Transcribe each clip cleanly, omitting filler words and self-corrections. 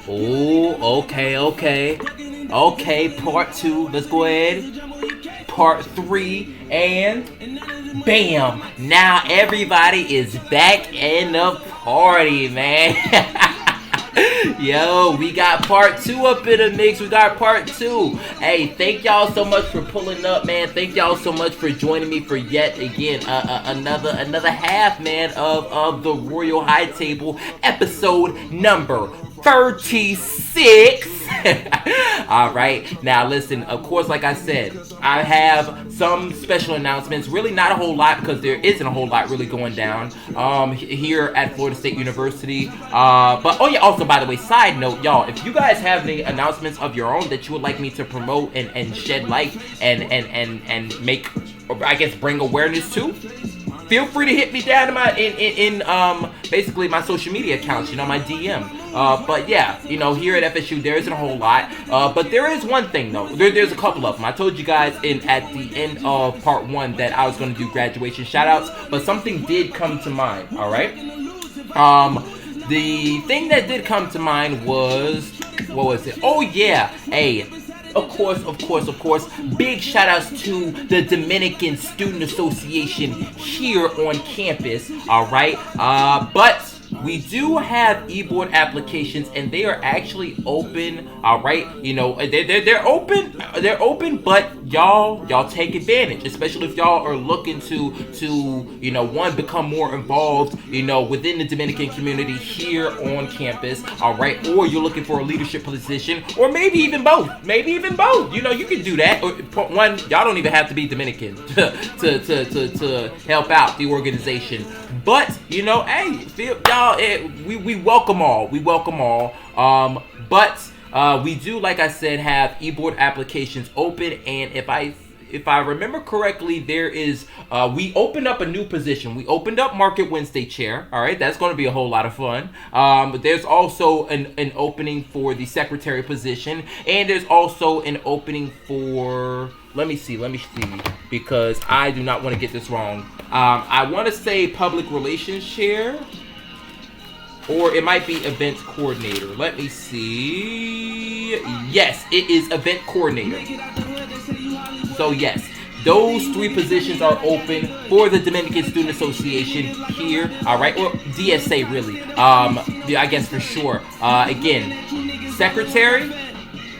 Oh, okay, part two. Let's go ahead. Part three, and bam! Now everybody is back in the party, man. Yo, we got part two up in the mix. We got part two. Hey, thank y'all so much for pulling up, man. Thank y'all so much for joining me for yet again another half, man, of the Royal High Table episode number 36. All right, now listen, of course, like I said, I have some special announcements. Really not a whole lot, because there isn't a whole lot really going down here at Florida State University. But oh yeah, also by the way, side note, y'all, if you guys have any announcements of your own that you would like me to promote and shed light and make, or I guess bring awareness to, feel free to hit me down in my basically my social media accounts, my DM. But yeah, here at FSU there isn't a whole lot. But there is one thing though. There's a couple of them. I told you guys at the end of part one that I was going to do graduation shoutouts, but something did come to mind. All right. The thing that did come to mind was, what was it? Oh yeah, hey. Of course. Big shout outs to the Dominican Student Association here on campus. Alright. But we do have e-board applications, and they are actually open. All right, they're open. They're open, but y'all take advantage, especially if y'all are looking to one, become more involved, within the Dominican community here on campus. All right, or you're looking for a leadership position, or maybe even both. You can do that. One, y'all don't even have to be Dominican to help out the organization. But hey, y'all, we welcome all. But we do, like I said, have e-board applications open, and if I remember correctly, there is we opened up a new position. We opened up Market Wednesday chair. All right, that's going to be a whole lot of fun. But there's also an opening for the secretary position, and there's also an opening for, let me see, because I do not want to get this wrong. I want to say public relations chair, or it might be event coordinator. Let me see. Yes, it is event coordinator. So yes, those three positions are open for the Dominican Student Association here. All right, or DSA really. I guess for sure. Again, secretary,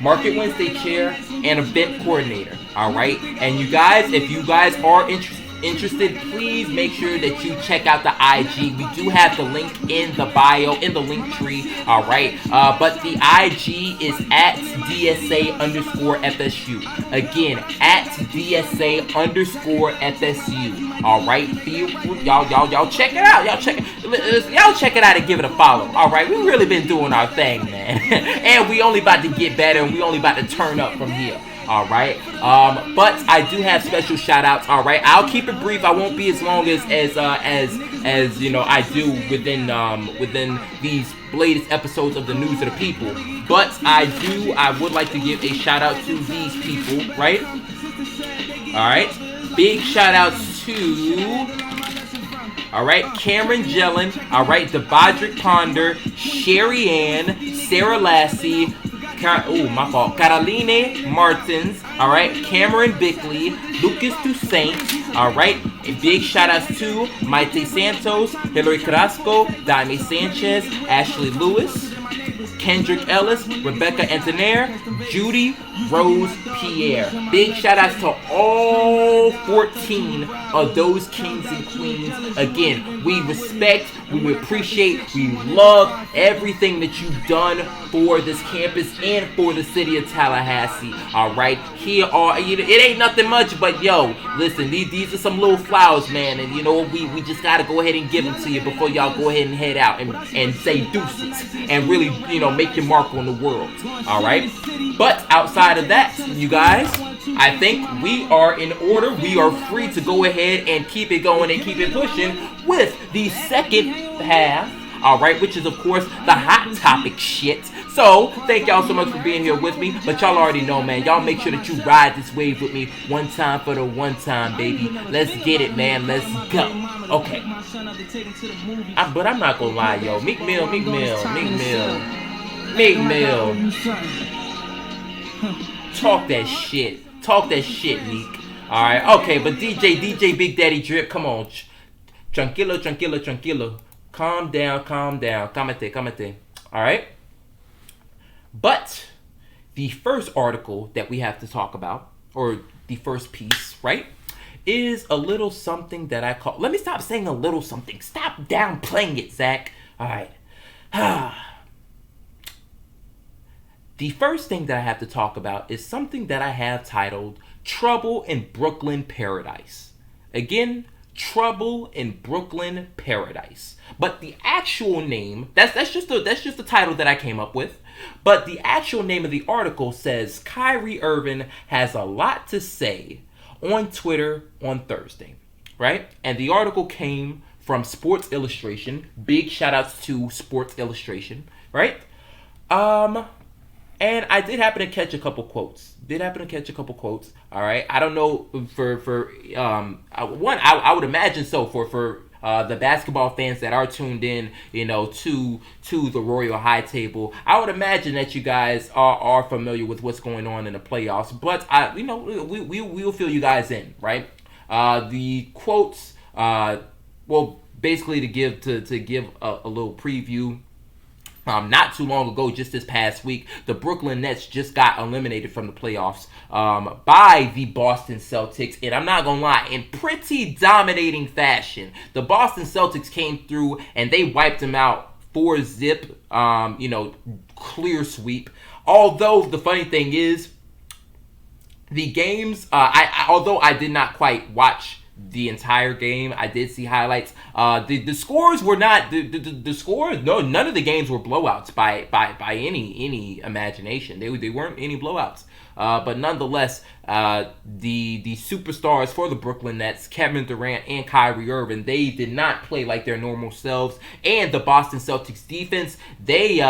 Market Wednesday chair, and event coordinator. All right, and you guys, if you guys are interested, please make sure that you check out the IG. We do have the link in the bio, in the link tree. All right, but the IG is at DSA_FSU. Again, at DSA_FSU. All right, feel free, y'all check it out. Y'all check it out and give it a follow. All right, we really been doing our thing, man, and we only about to get better, and we only about to turn up from here. All right, but I do have special shout outs. All right, I'll keep it brief. I won't be as long as I do within these latest episodes of the News of the People. But I would like to give a shout out to these people, right? All right, big shout outs to, all right, Cameron Jellin, all right, Devadrick Ponder, Sherry Ann, Sarah Lassie, Caroline Martins, all right, Cameron Bickley, Lucas Toussaint, all right, a big shout outs to Maite Santos, Hilary Carrasco, Daime Sanchez, Ashley Lewis, Kendrick Ellis, Rebecca Antonaire, Judy Rose Pierre. Big shout outs to all 14 of those kings and queens. Again, we respect, we appreciate, we love everything that you've done for this campus and for the city of Tallahassee. All right, here are, it ain't nothing much, but yo, listen, these are some little flowers, man, and we just gotta go ahead and give them to you before y'all go ahead and head out and say deuces and really make your mark on the world. All right, but outside of that, you guys, I think we are in order. We are free to go ahead and keep it going and keep it pushing with the second half. All right, which is of course the hot topic shit. So thank y'all so much for being here with me. But y'all already know, man. Y'all make sure that you ride this wave with me one time for the one time, baby. Let's get it, man. Let's go. Okay. But I'm not gonna lie, yo. Meek Mill. Meek Mill. Talk that shit. Talk that shit, Meek. Alright, okay, but DJ Big Daddy Drip, come on. Tranquilo. Calm down. Calmate. Alright? But the first article that we have to talk about, or the first piece, right, is a little something that I call... Let me stop saying a little something. Stop downplaying it, Zach. Alright. The first thing that I have to talk about is something that I have titled Trouble in Brooklyn Paradise. Again, Trouble in Brooklyn Paradise. But the actual name, that's just the title that I came up with. But the actual name of the article says Kyrie Irving has a lot to say on Twitter on Thursday, right? And the article came from Sports Illustration. Big shout outs to Sports Illustration, right? And I did happen to catch a couple quotes. All right. I don't know I would imagine so for the basketball fans that are tuned in, to the Royal High Table. I would imagine that you guys are familiar with what's going on in the playoffs. But we will fill you guys in, right? The quotes, basically to give a little preview. Not too long ago, just this past week, the Brooklyn Nets just got eliminated from the playoffs by the Boston Celtics. And I'm not going to lie, in pretty dominating fashion. The Boston Celtics came through and they wiped them out 4-zip, clear sweep. Although the funny thing is, the games, although I did not quite watch the entire game, I did see highlights. The scores were not the scores. No, none of the games were blowouts by any imagination. They weren't any blowouts. But nonetheless, the superstars for the Brooklyn Nets, Kevin Durant and Kyrie Irving, they did not play like their normal selves. And the Boston Celtics defense, they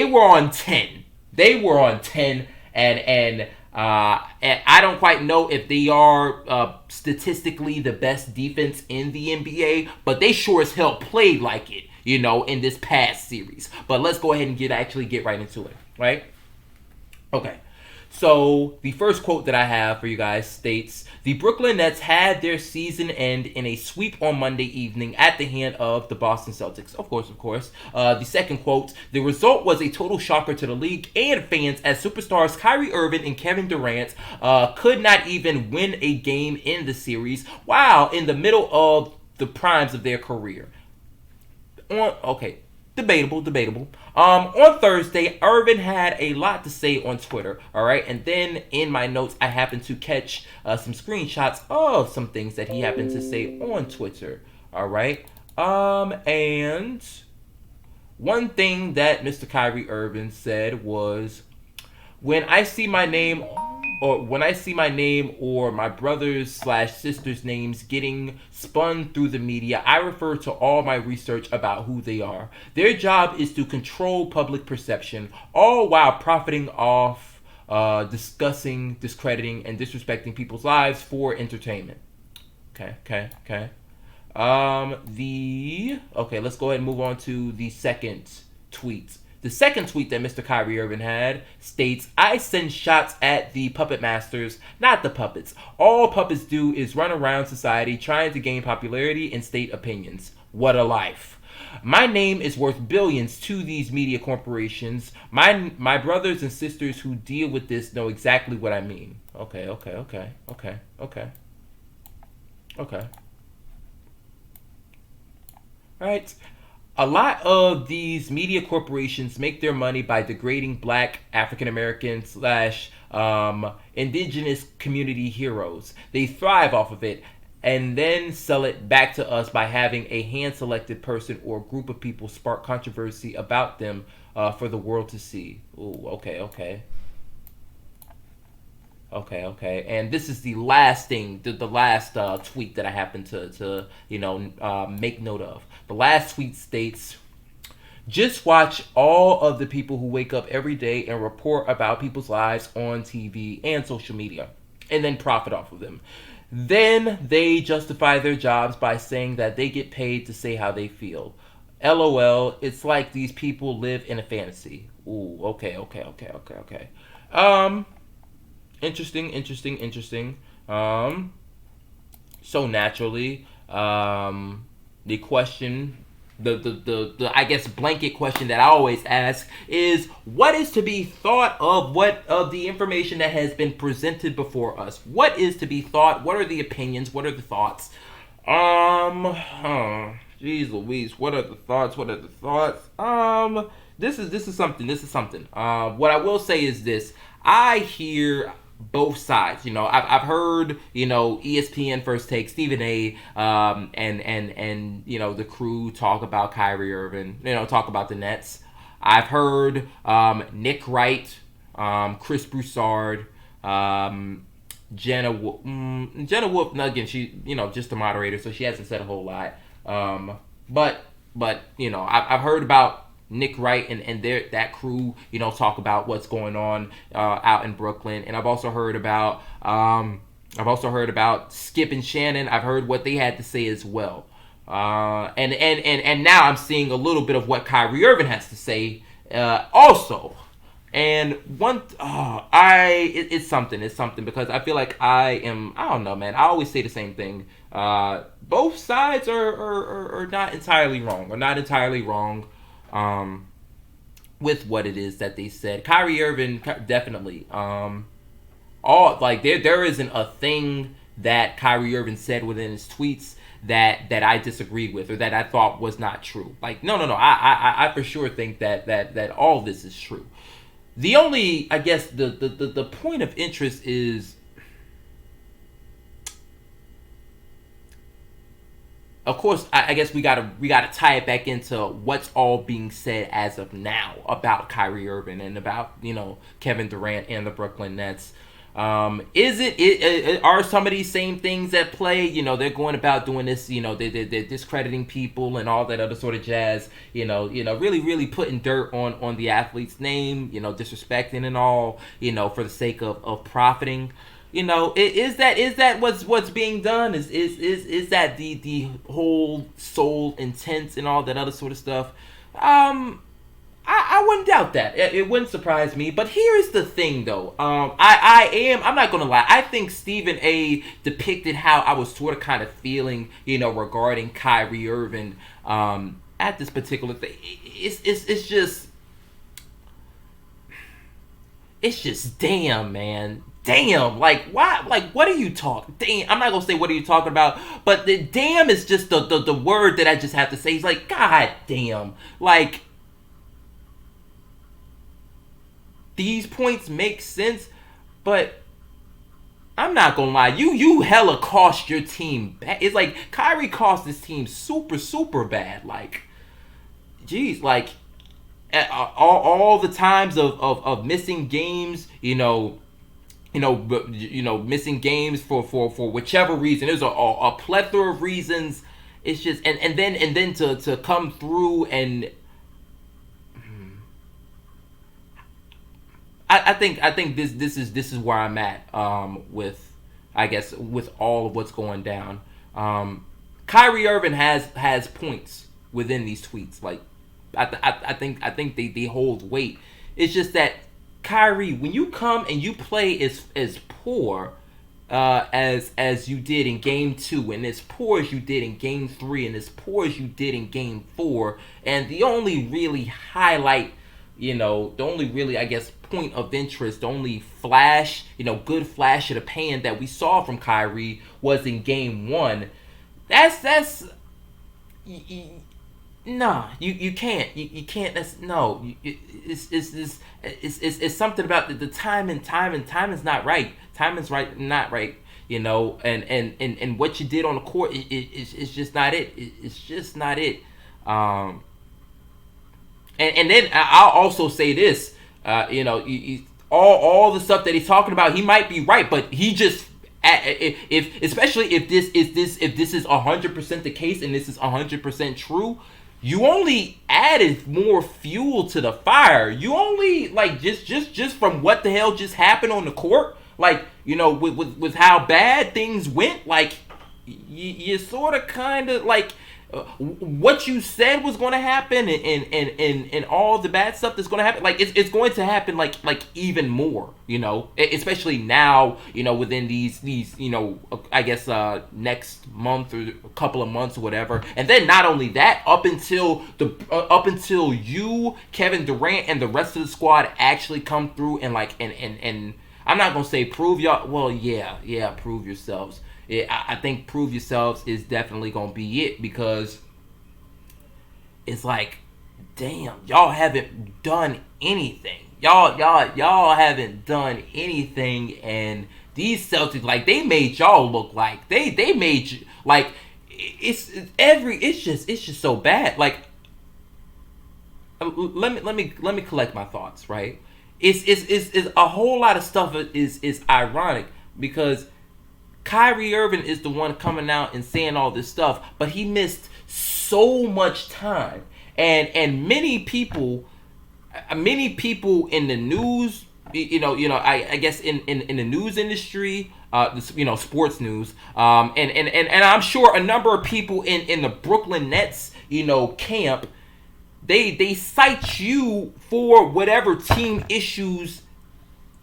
were on 10. They were on 10, and I don't quite know if they are statistically the best defense in the NBA, but they sure as hell played like it, in this past series. But let's go ahead and get right into it, right? Okay. So the first quote that I have for you guys states, the Brooklyn Nets had their season end in a sweep on Monday evening at the hand of the Boston Celtics. Of course. The second quote, the result was a total shocker to the league and fans as superstars Kyrie Irving and Kevin Durant could not even win a game in the series while in the middle of the primes of their career. Debatable. On Thursday, Irvin had a lot to say on Twitter, all right? And then in my notes, I happened to catch some screenshots of some things that he happened to say on Twitter, all right? And one thing that Mr. Kyrie Irving said was, when I see my name or my brothers/sisters' names getting spun through the media, I refer to all my research about who they are. Their job is to control public perception, all while profiting off discussing, discrediting, and disrespecting people's lives for entertainment. Okay. Let's go ahead and move on to the second tweet. The second tweet that Mr. Kyrie Irving had states, I send shots at the puppet masters, not the puppets. All puppets do is run around society trying to gain popularity and state opinions. What a life. My name is worth billions to these media corporations. My brothers and sisters who deal with this know exactly what I mean. Okay. Right. A lot of these media corporations make their money by degrading Black, African American / indigenous community heroes. They thrive off of it and then sell it back to us by having a hand-selected person or group of people spark controversy about them for the world to see. Ooh, okay. And this is the last thing, the last tweet that I happen to make note of. The last tweet states, just watch all of the people who wake up every day and report about people's lives on TV and social media and then profit off of them. Then they justify their jobs by saying that they get paid to say how they feel. LOL. It's like these people live in a fantasy. Ooh, okay. Interesting. Um, so naturally, the question, the I guess blanket question that I always ask is, what is to be thought of what of the information that has been presented before us? What is to be thought? What are the opinions? What are the thoughts? Jeez Louise, what are the thoughts? What are the thoughts? This is something. This is something. What I will say is this: I hear both sides. I've heard ESPN First Take, Stephen A. And the crew talk about Kyrie Irving. Talk about the Nets. I've heard Nick Wright, Chris Broussard, Jenna Wolf. Again, she just a moderator, so she hasn't said a whole lot. But I've heard about Nick Wright and that crew, talk about what's going on out in Brooklyn, and I've also heard about Skip and Shannon. I've heard what they had to say as well, and now I'm seeing a little bit of what Kyrie Irving has to say also. And it's something because I feel like I don't know, man. I always say the same thing. Both sides are not entirely wrong, with what it is that they said. Kyrie Irving definitely. There isn't a thing that Kyrie Irving said within his tweets that I disagreed with or that I thought was not true. Like no. I for sure think that all this is true. The only, I guess, the point of interest is, of course, I guess we gotta tie it back into what's all being said as of now about Kyrie Irving and about Kevin Durant and the Brooklyn Nets. Are some of these same things at play? They're going about doing this. They're discrediting people and all that other sort of jazz. Really putting dirt on the athlete's name. Disrespecting and all. For the sake of profiting. Is that what's being done? Is that the whole sole intent and all that other sort of stuff? I wouldn't doubt that. It wouldn't surprise me. But here's the thing, though. I'm not gonna lie. I think Stephen A. depicted how I was sort of kind of feeling, regarding Kyrie Irving, at this particular thing. It's just damn, man. Damn, why? What are you talking? Damn, I'm not gonna say what are you talking about, but the damn is just the word that I just have to say. He's like, God damn, these points make sense, but I'm not gonna lie, you hella cost your team bad. It's like Kyrie cost this team super bad. Geez, all the times of missing games, missing games for whichever reason. There's a plethora of reasons. It's just and then to come through and I think this is where I'm at with, I guess, with all of what's going down. Kyrie Irving has points within these tweets. I think they hold weight. It's just that Kyrie, when you come and you play as poor as you did in Game 2, and as poor as you did in Game 3, and as poor as you did in Game 4, and the only really highlight, the only really, I guess, point of interest, the only flash, good flash of the pan that we saw from Kyrie was in Game 1. That's nah, you can't. You can't. That's no. It's something about the time is not right. Time is not right. And what you did on the court, it's just not it. It's just not it. And then I'll also say this. All the stuff that he's talking about, he might be right, but he just especially if this is 100% the case and this is 100% true. You only added more fuel to the fire. You only just from what the hell just happened on the court, with how bad things went. You sort of kind of what you said was going to happen, and all the bad stuff that's going to happen, like it's going to happen like even more, especially now, within these I guess next month or a couple of months or whatever. And then not only that, up until you, Kevin Durant, and the rest of the squad actually come through and and I'm not gonna say prove y'all. Well, yeah, prove yourselves. I think prove yourselves is definitely gonna be it, because it's like, damn, y'all haven't done anything. Y'all haven't done anything, and these Celtics, like, they made y'all look like they made you like it's just so bad. Like, let me collect my thoughts, right? It's a whole lot of stuff is ironic, because Kyrie Irving is the one coming out and saying all this stuff, but he missed so much time, and many people in the news, I guess in the news industry, sports news, and I'm sure a number of people in the Brooklyn Nets, camp, they cite you for whatever team issues,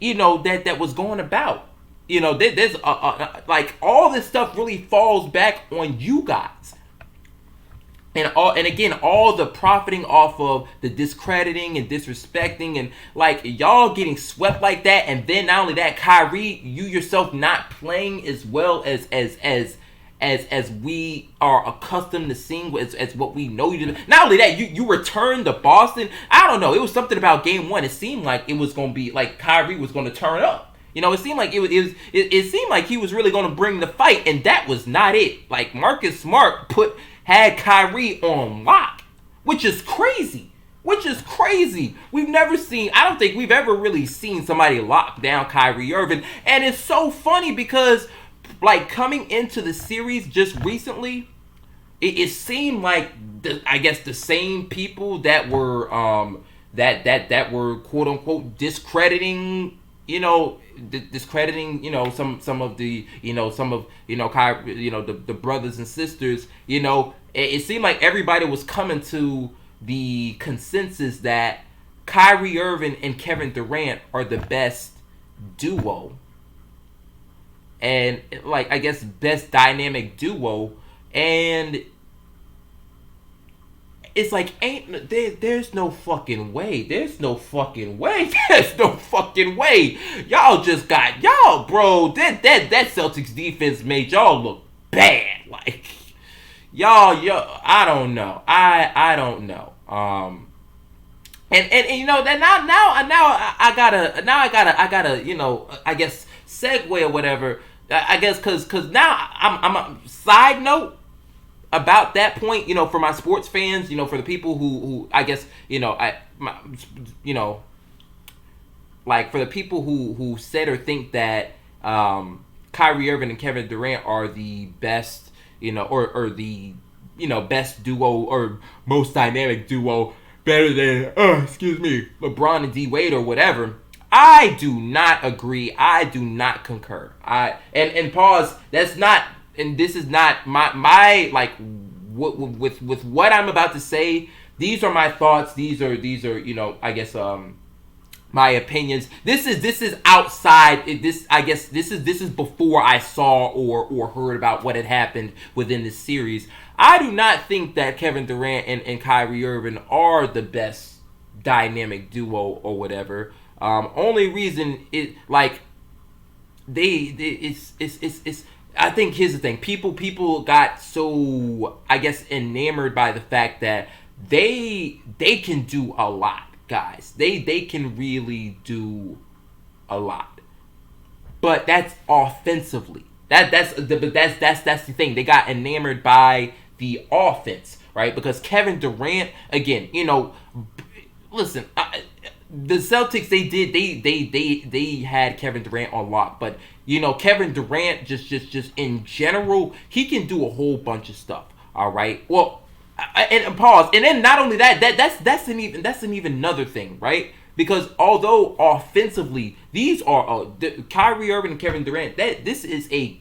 that was going about. There's like, all this stuff really falls back on you guys. And again, all the profiting off of the discrediting and disrespecting, and like, y'all getting swept like that, and then not only that, Kyrie, you yourself not playing as well as we are accustomed to seeing, as what we know you do. Not only that, you returned to Boston. I don't know, it was something about game one. It seemed like it was going to be like Kyrie was going to turn up. It seemed like it seemed like he was really going to bring the fight, and that was not it. Like, Marcus Smart had Kyrie on lock, which is crazy. We've never seen, I don't think we've ever really seen somebody lock down Kyrie Irving. And it's so funny because, like, coming into the series just recently, it seemed like the same people that were that were quote unquote discrediting, some of the Kyrie, the brothers and sisters, it seemed like everybody was coming to the consensus that Kyrie Irving and Kevin Durant are the best duo, and, like, I guess best dynamic duo. And it's like, there's no fucking way. Y'all, bro, that Celtics defense made y'all look bad. Like, y'all, I don't know. I don't know. And that now I gotta I guess segue or whatever. I guess cause now I'm a side note about that point, for my sports fans, for the people who I guess, like, for the people who said or think that Kyrie Irving and Kevin Durant are the best, or the, best duo or most dynamic duo, better than, LeBron and D Wade or whatever. I do not agree. I do not concur. And pause. That's not. And this is not my like, with what I'm about to say. These are my thoughts. These are I guess my opinions. This is outside. This is before I saw or heard about what had happened within this series. I do not think that Kevin Durant and Kyrie Irving are the best dynamic duo or whatever. Only reason is, like, it's I think here's the thing. People got so, I guess, enamored by the fact that they can do a lot, guys. They can really do a lot. But that's offensively. That's the thing. They got enamored by the offense, right? Because Kevin Durant, again, listen, the Celtics, they had Kevin Durant on lock, but Kevin Durant just in general, he can do a whole bunch of stuff. All right. Well, and pause. And then not only that's an even another thing, right? Because although offensively these are Kyrie Irving and Kevin Durant, this is a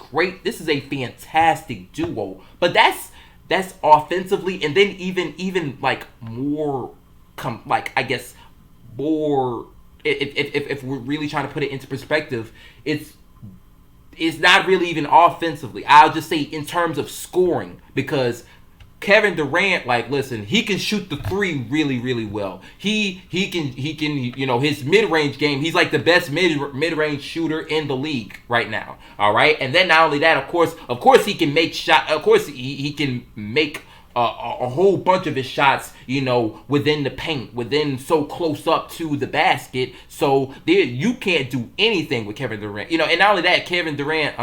fantastic duo. But that's that's offensively, and then even like more, like I guess more. If we're really trying to put it into perspective, it's not really even offensively. I'll just say in terms of scoring, because Kevin Durant, like, listen, he can shoot the three really, really well. He can his mid range game. He's like the best mid range shooter in the league right now. All right, and then not only that, of course he can make shot. Of course he can make a whole bunch of his shots, within the paint, within so close up to the basket. So there, you can't do anything with Kevin Durant. And not only that, Kevin Durant,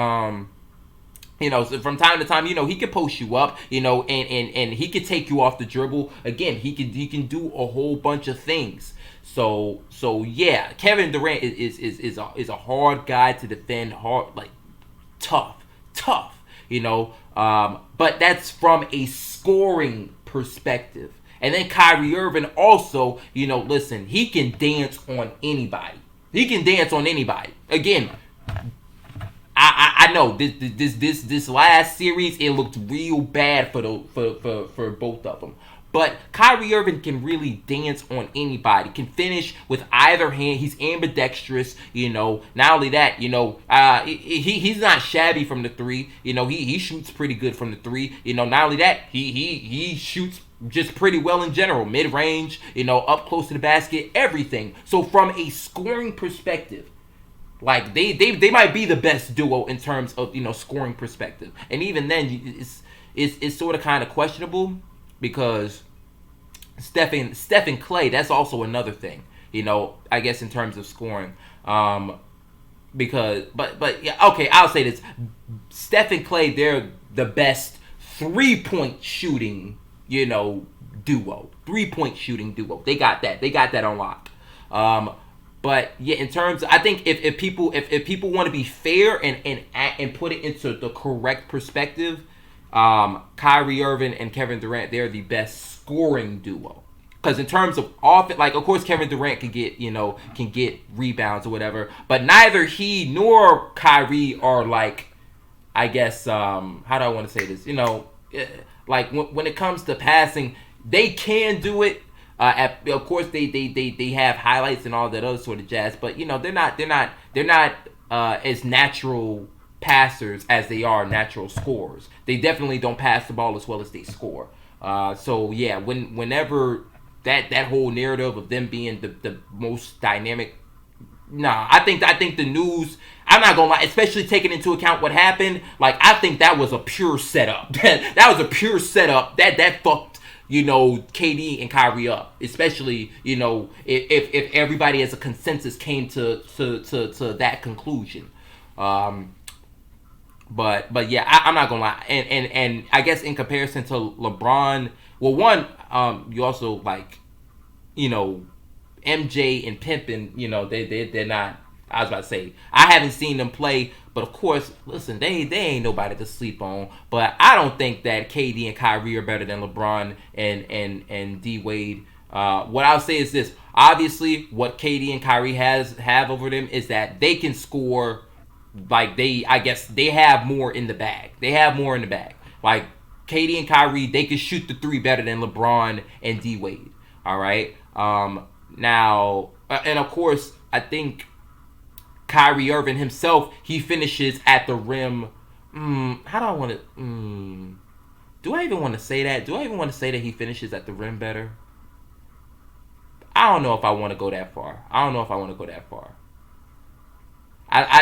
so from time to time, he can post you up, and he can take you off the dribble. Again, he can do a whole bunch of things. So yeah, Kevin Durant is a hard guy to defend, hard, like tough, but that's from a scoring perspective. And then Kyrie Irving also, listen, he can dance on anybody. Again, I know this last series, it looked real bad for both of them. But Kyrie Irving can really dance on anybody. Can finish with either hand. He's ambidextrous. Not only that, he's not shabby from the three. He shoots pretty good from the three. Not only that, he shoots just pretty well in general. Mid range. Up close to the basket. Everything. So from a scoring perspective, like they might be the best duo in terms of scoring perspective. And even then, it's sort of kind of questionable. Because Steph and Clay, that's also another thing, I guess in terms of scoring. Because, but yeah, okay, I'll say this: Steph and Clay, they're the best 3-point shooting, duo. 3-point shooting duo. They got that on lock. But yeah, in terms, I think if people want to be fair and put it into the correct perspective. Kyrie Irving and Kevin Durant, they're the best scoring duo. Because in terms of offense, like, of course Kevin Durant can get rebounds or whatever, but neither he nor Kyrie are like, I guess, how do I want to say this? Like when it comes to passing, they can do it. Of course they have highlights and all that other sort of jazz, but they're not as natural passers as they are natural scorers. They definitely don't pass the ball as well as they score. So yeah, whenever that whole narrative of them being the most dynamic, I think the news, I'm not gonna lie, especially taking into account what happened, like I think that was a pure setup. That was a pure setup that fucked KD and Kyrie up, especially if everybody as a consensus came to that conclusion. But yeah, I'm not gonna lie, and I guess in comparison to LeBron, well, one, you also like, MJ and Pimpin, they're not. I was about to say, I haven't seen them play, but of course, listen, they ain't nobody to sleep on. But I don't think that KD and Kyrie are better than LeBron and D Wade. What I'll say is this: obviously, what KD and Kyrie have over them is that they can score. Like I guess they have more in the bag. Like KD and Kyrie, they can shoot the three better than LeBron and D Wade. All right. Now, and of course, I think Kyrie Irving himself, he finishes at the rim. How do I want to? Do I even want to say that? Do I even want to say that he finishes at the rim better? I don't know if I want to go that far.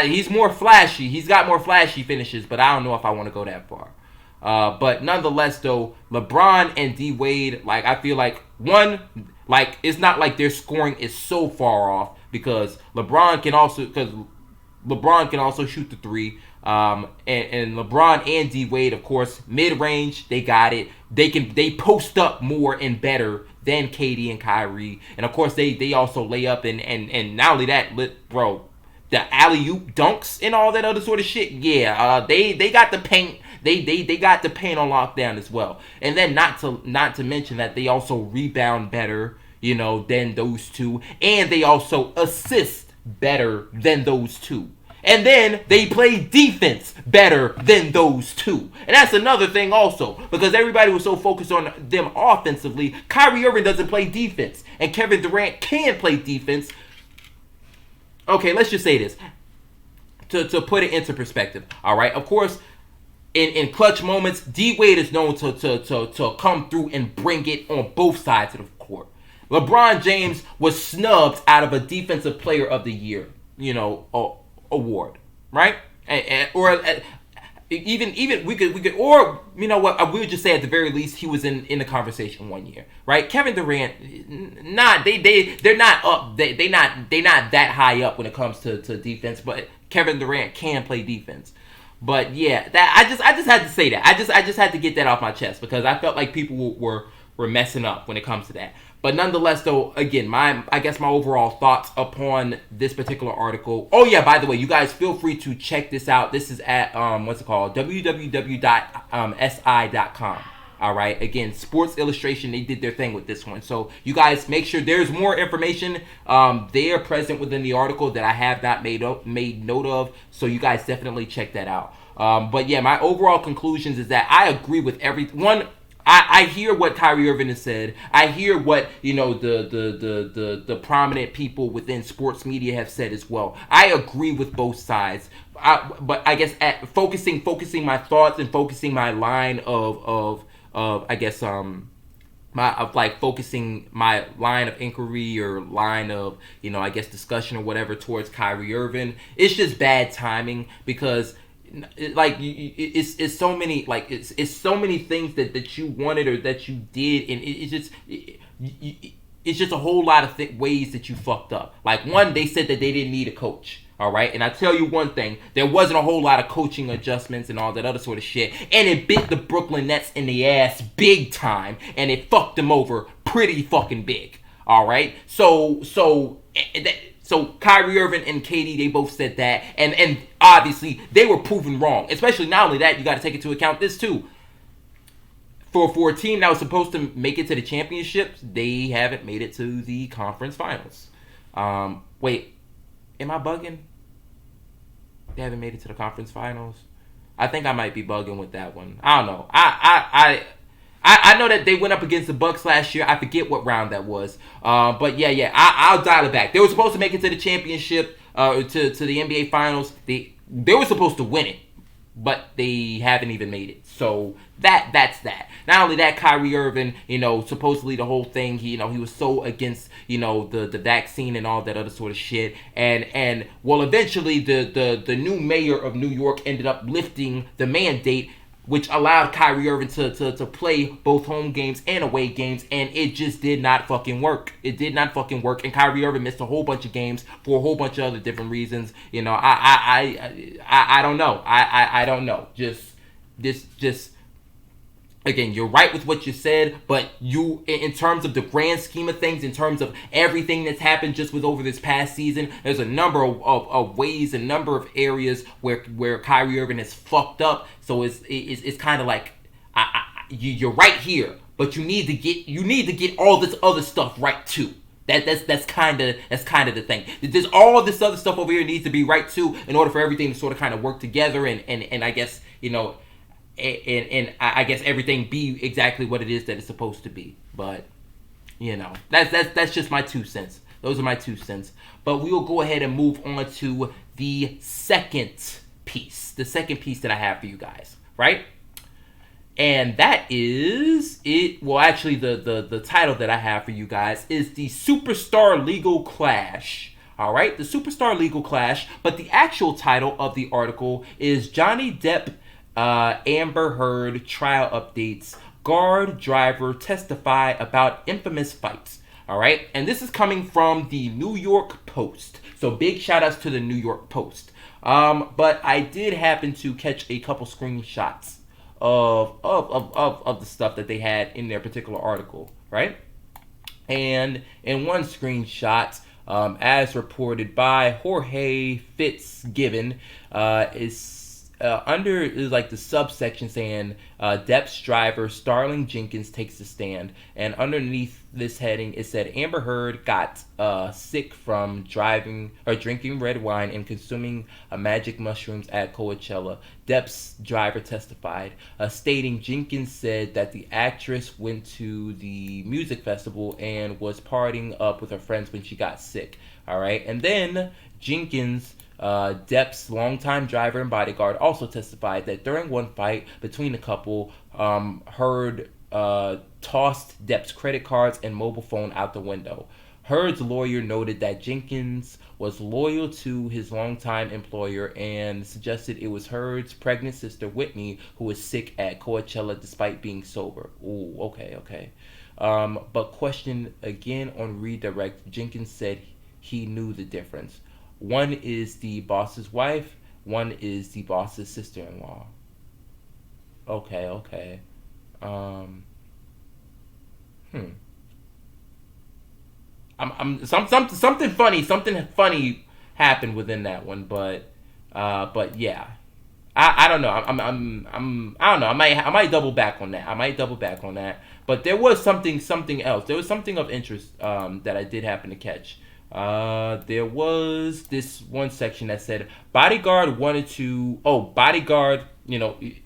He's more flashy. He's got more flashy finishes, but I don't know if I want to go that far. But nonetheless, though, LeBron and D Wade, like I feel like one, like it's not like their scoring is so far off because LeBron can also shoot the three. And LeBron and D Wade, of course, mid range, they got it. They post up more and better than KD and Kyrie, and of course they also lay up and not only that, bro. The alley-oop dunks and all that other sort of shit, yeah, they got the paint, they got the paint on lockdown as well. And then not to mention that they also rebound better, than those two, and they also assist better than those two. And then they play defense better than those two. And that's another thing also. Because everybody was so focused on them offensively. Kyrie Irving doesn't play defense. And Kevin Durant can play defense. Okay, let's just say this. To put it into perspective. Alright, of course, in clutch moments, D-Wade is known to come through and bring it on both sides of the court. LeBron James was snubbed out of a Defensive Player of the Year, award, right? Even we could, or you know what? We would just say at the very least he was in the conversation one year, right? Kevin Durant, they're not up, they not that high up when it comes to defense, but Kevin Durant can play defense. But yeah, that I just had to say that. I just had to get that off my chest because I felt like people were messing up when it comes to that. But nonetheless, though, again, my overall thoughts upon this particular article. Oh yeah, by the way, you guys feel free to check this out. This is at www.si.com. All right. Again, Sports Illustration, they did their thing with this one. So you guys make sure there's more information there present within the article that I have not made note of. So you guys definitely check that out. But yeah, my overall conclusions is that I agree with everyone. I hear what Kyrie Irving has said. I hear what the prominent people within sports media have said as well. I agree with both sides. But I guess at focusing my thoughts and focusing my line of focusing my line of inquiry or line of discussion or whatever towards Kyrie Irving. It's just bad timing because it's so many it's so many things that you wanted or that you did, and it's just a whole lot of ways that you fucked up. Like, one, they said that they didn't need a coach. All right, and I tell you one thing, there wasn't a whole lot of coaching adjustments and all that other sort of shit, and it bit the Brooklyn Nets in the ass big time, and it fucked them over pretty fucking big. All right, so Kyrie Irving and KD, they both said that, and obviously they were proven wrong. Especially, not only that, you got to take into account this too. For a team that was supposed to make it to the championships, they haven't made it to the conference finals. Wait, am I bugging? They haven't made it to the conference finals. I think I might be bugging with that one. I don't know. I know that they went up against the Bucks last year. I forget what round that was. But yeah, I'll dial it back. They were supposed to make it to the championship, to the NBA Finals. They were supposed to win it, but they haven't even made it. So that's that. Not only that, Kyrie Irving, supposedly the whole thing, he was so against, the vaccine and all that other sort of shit. And well, eventually the new mayor of New York ended up lifting the mandate, which allowed Kyrie Irving to play both home games and away games, and it just did not fucking work. It did not fucking work, and Kyrie Irving missed a whole bunch of games for a whole bunch of other different reasons. I don't know. I don't know. Just again, you're right with what you said, but you, in terms of the grand scheme of things, in terms of everything that's happened just with over this past season, there's a number of ways, a number of areas where Kyrie Irving has fucked up. So it's kind of like you're right here, but you need to get all this other stuff right too. That's kind of the thing. There's all this other stuff over here needs to be right too, in order for everything to sort of kind of work together, and I guess And I guess everything be exactly what it is that it's supposed to be. But that's just my 2 cents. Those are my 2 cents. But we will go ahead and move on to the second piece. The second piece that I have for you guys, right? And that is it. Well, actually, the title that I have for you guys is the Superstar Legal Clash. All right, the Superstar Legal Clash. But the actual title of the article is Johnny Depp, Amber Heard trial updates. Guard driver testify about infamous fights. All right, and this is coming from the New York Post. So big shout outs to the New York Post. But I did happen to catch a couple screenshots of the stuff that they had in their particular article, right? And in one screenshot, as reported by Jorge Fitzgibbon, is under is like the subsection saying Depp's driver Starling Jenkins takes the stand, and underneath this heading it said Amber Heard got sick from driving or drinking red wine and consuming magic mushrooms at Coachella. Depp's driver testified, stating Jenkins said that the actress went to the music festival and was partying up with her friends when she got sick. All right, and then Jenkins, Depp's longtime driver and bodyguard, also testified that during one fight between the couple, Heard tossed Depp's credit cards and mobile phone out the window. Heard's lawyer noted that Jenkins was loyal to his longtime employer and suggested it was Heard's pregnant sister Whitney who was sick at Coachella despite being sober. Ooh, okay. But questioned again on redirect, Jenkins said he knew the difference. One is the boss's wife, one is the boss's sister-in-law. Okay. Something funny happened within that one, but yeah. I don't know. I don't know. I might double back on that. But there was something else. There was something of interest that I did happen to catch. There was this one section that said bodyguard,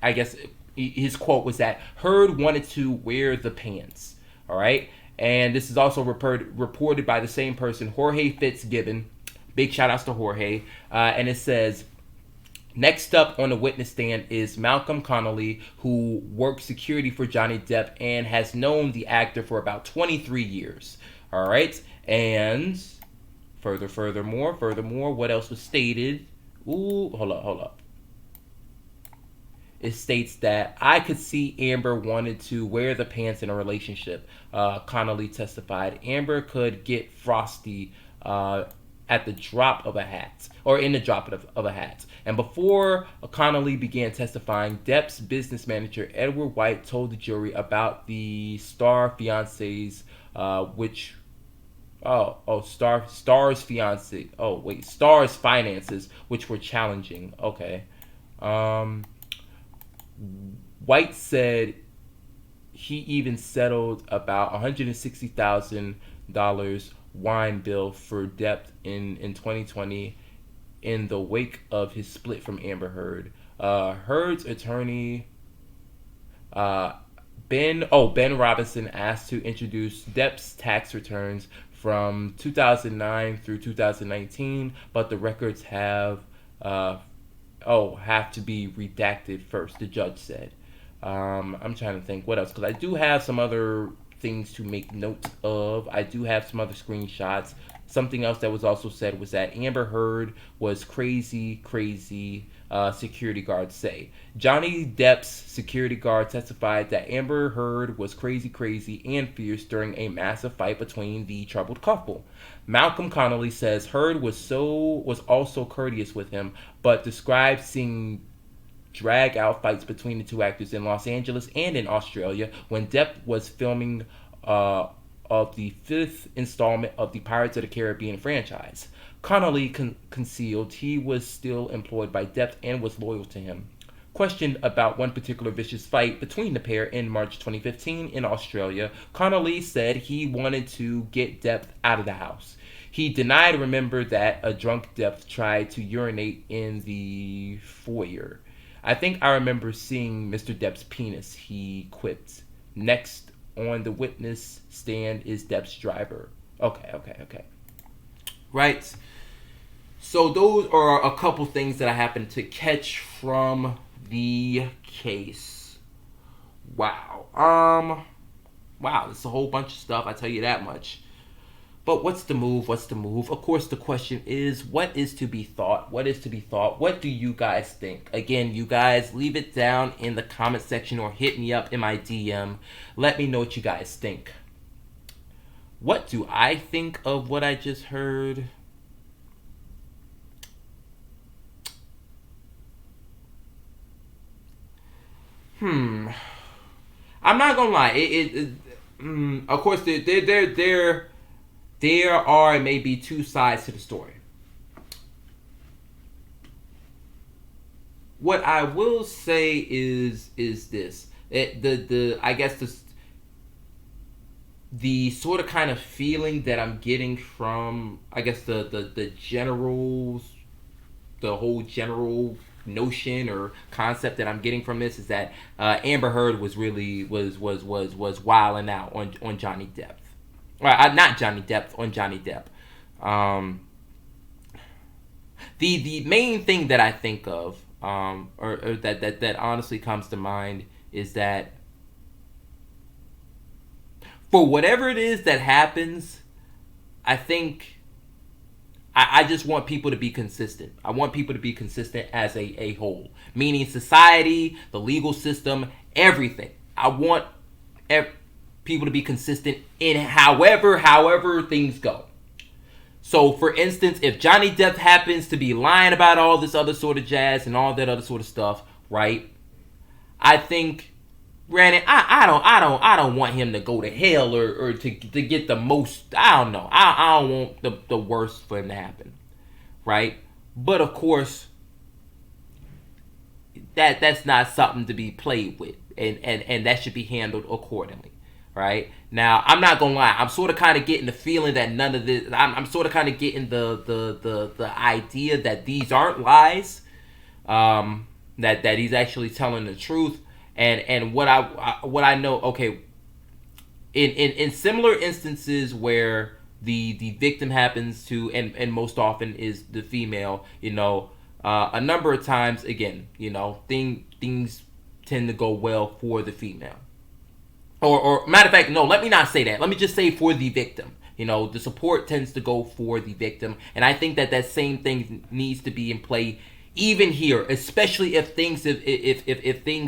I guess his quote was that Heard wanted to wear the pants. All right. And this is also reported by the same person, Jorge Fitzgibbon. Big shout outs to Jorge. And it says, next up on the witness stand is Malcolm Connolly, who worked security for Johnny Depp and has known the actor for about 23 years. All right. And furthermore, what else was stated? Ooh, hold up. It states that I could see Amber wanted to wear the pants in a relationship. Connolly testified. Amber could get frosty at the drop of a hat, or in the drop of a hat. And before Connolly began testifying, Depp's business manager, Edward White, told the jury about the Star's finances, which were challenging. Okay. White said he even settled about $160,000 wine bill for Depp in 2020 in the wake of his split from Amber Heard. Heard's attorney Ben Robinson asked to introduce Depp's tax returns from 2009 through 2019, but the records have to be redacted first, the judge said. I'm trying to think what else, because I do have some other things to make note of. I do have some other screenshots. Something else that was also said was that Amber Heard was crazy, security guards say. Johnny Depp's security guard testified that Amber Heard was crazy and fierce during a massive fight between the troubled couple. Malcolm Connolly says Heard was also courteous with him, but described seeing drag out fights between the two actors in Los Angeles and in Australia when Depp was filming of the fifth installment of the Pirates of the Caribbean franchise. Connolly concealed he was still employed by Depp and was loyal to him. Questioned about one particular vicious fight between the pair in March 2015 in Australia, Connolly said he wanted to get Depp out of the house. He denied remember that a drunk Depp tried to urinate in the foyer. I think I remember seeing Mr. Depp's penis, he quipped. Next on the witness stand is Depp's driver. Okay. Right. So those are a couple things that I happened to catch from the case. Wow. Wow, it's a whole bunch of stuff, I tell you that much. But what's the move? Of course, the question is, what is to be thought? What do you guys think? Again, you guys, leave it down in the comment section or hit me up in my DM. Let me know what you guys think. What do I think of what I just heard? I'm not gonna lie. Of course, there are maybe two sides to the story. what I will say is this. I guess the sort of kind of feeling that I'm getting from, I guess, the whole general notion or concept that I'm getting from this is that Amber Heard was really was wilding out on Johnny Depp. Not Johnny Depp, on Johnny Depp. The main thing that I think of, or that honestly comes to mind, is that for whatever it is that happens, I think I just want people to be consistent. I want people to be consistent as a whole, meaning society, the legal system, everything. I want people to be consistent in however things go. So, for instance, if Johnny Depp happens to be lying about all this other sort of jazz and all that other sort of stuff, right? I think, granted, I don't want him to go to hell or to get the most. I don't know. I don't want the worst for him to happen, right? But of course, that's not something to be played with, and that should be handled accordingly. Right now, I'm not gonna lie. I'm sort of kind of getting the feeling that none of this. I'm sort of kind of getting the idea that these aren't lies. That he's actually telling the truth. And what I know. Okay, in similar instances where the victim happens to, and most often is the female. A number of times, again, things tend to go well for the female. Or matter of fact, no, let me not say that. Let me just say for the victim. The support tends to go for the victim. And I think that same thing needs to be in play even here, especially if things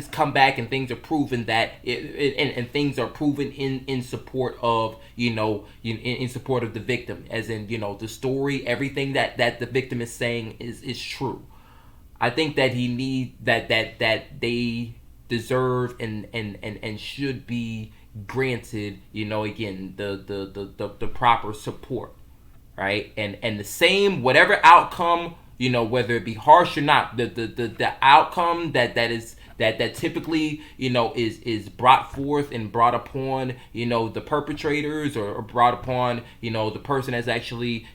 come back and things are proven that and things are proven in support of, in support of the victim, as in, the story, everything that the victim is saying is true. I think that that they deserve and should be granted, again, the proper support, right? And the same, whatever outcome, whether it be harsh or not, the outcome that typically, is brought forth and brought upon, the perpetrators, or brought upon, the person that's actually,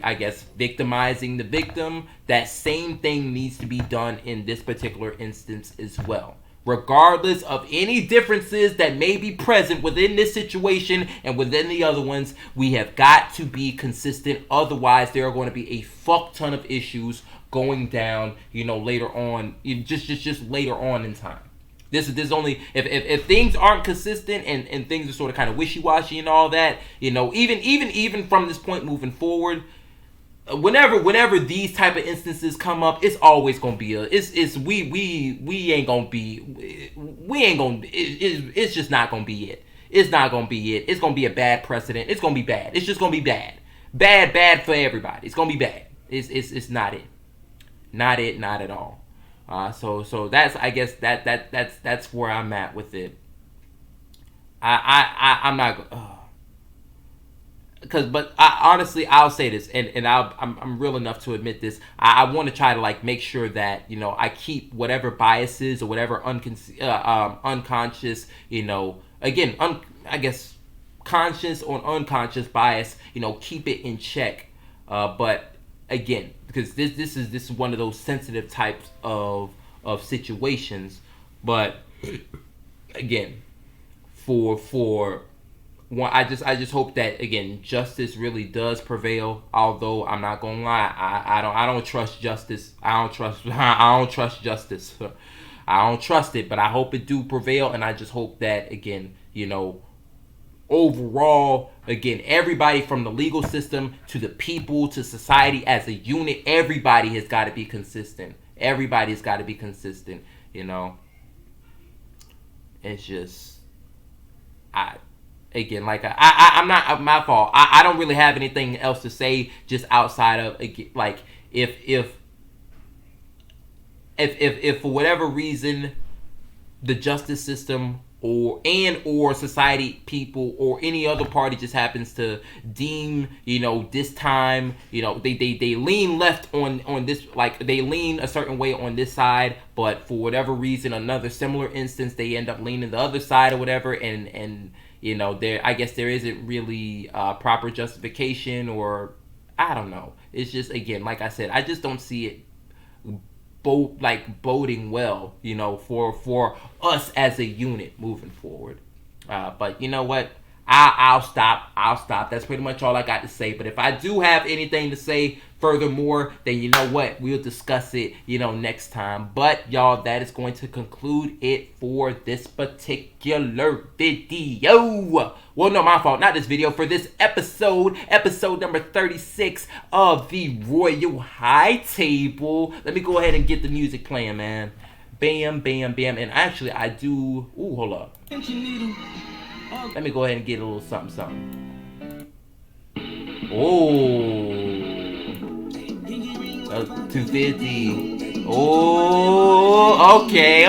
I guess, victimizing the victim. That same thing needs to be done in this particular instance as well. Regardless of any differences that may be present within this situation and within the other ones, we have got to be consistent. Otherwise, there are going to be a fuck ton of issues going down, later on, just later on in time. This only if things aren't consistent and things are sort of kind of wishy-washy and all that, even from this point moving forward, whenever these type of instances come up, it's always gonna be it's just not gonna be it. It's not gonna be it. It's gonna be a bad precedent. It's gonna be bad. It's just gonna be bad for everybody. It's gonna be bad. It's not it. Not at all. So that's, I guess, that's where I'm at with it. I'm not. But honestly, I'll say this, and I'm real enough to admit this. I want to try to make sure that I keep whatever biases or whatever unconscious, again, I guess conscious or unconscious bias, keep it in check. But again, because this is one of those sensitive types of situations. But again, for one, I just hope that, again, justice really does prevail. Although I'm not gonna lie, I don't trust justice. I don't trust justice. I don't trust it, but I hope it do prevail, and I just hope that, again, overall, again, everybody from the legal system to the people to society as a unit, everybody has got to be consistent. Everybody's got to be consistent. It's just, again, I'm not my fault. I don't really have anything else to say just outside of, if for whatever reason the justice system or society people or any other party just happens to deem, this time, they lean left on this, like they lean a certain way on this side, but for whatever reason, another similar instance, they end up leaning the other side or whatever, and there, I guess there isn't really proper justification, or I don't know. It's just, again, like I said, I just don't see it boding well, for us as a unit moving forward. But you know what? I'll stop. That's pretty much all I got to say. But if I do have anything to say furthermore, then you know what? We'll discuss it, next time. But y'all, that is going to conclude it for this particular video. Well, no, my fault. Not this video. For this episode number 36 of the Royal High Table. Let me go ahead and get the music playing, man. Bam, bam, bam. And actually, I do... Ooh, hold up. Let me go ahead and get a little something. Oh. 250. Oh, okay.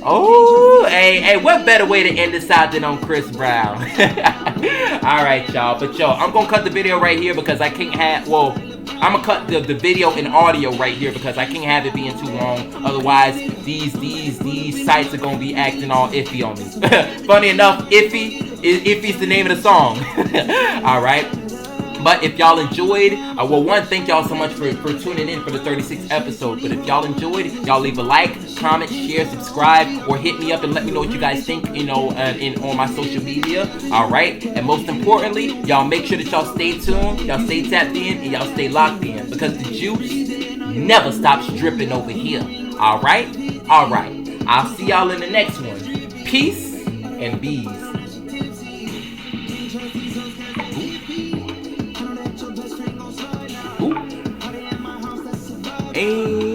Oh, hey, what better way to end this out than on Chris Brown? Alright, y'all. But, I'm going to cut the video right here because I can't have... Well, I'm going to cut the video and audio right here because I can't have it being too long. Otherwise, these sites are going to be acting all iffy on me. Funny enough, Iffy's the name of the song. Alright. But if y'all enjoyed, thank y'all so much for tuning in for the 36th episode. But if y'all enjoyed, y'all leave a like, comment, share, subscribe, or hit me up and let me know what you guys think, on my social media. Alright? And most importantly, y'all make sure that y'all stay tuned, y'all stay tapped in, and y'all stay locked in. Because the juice never stops dripping over here. Alright? Alright. I'll see y'all in the next one. Peace and bees. And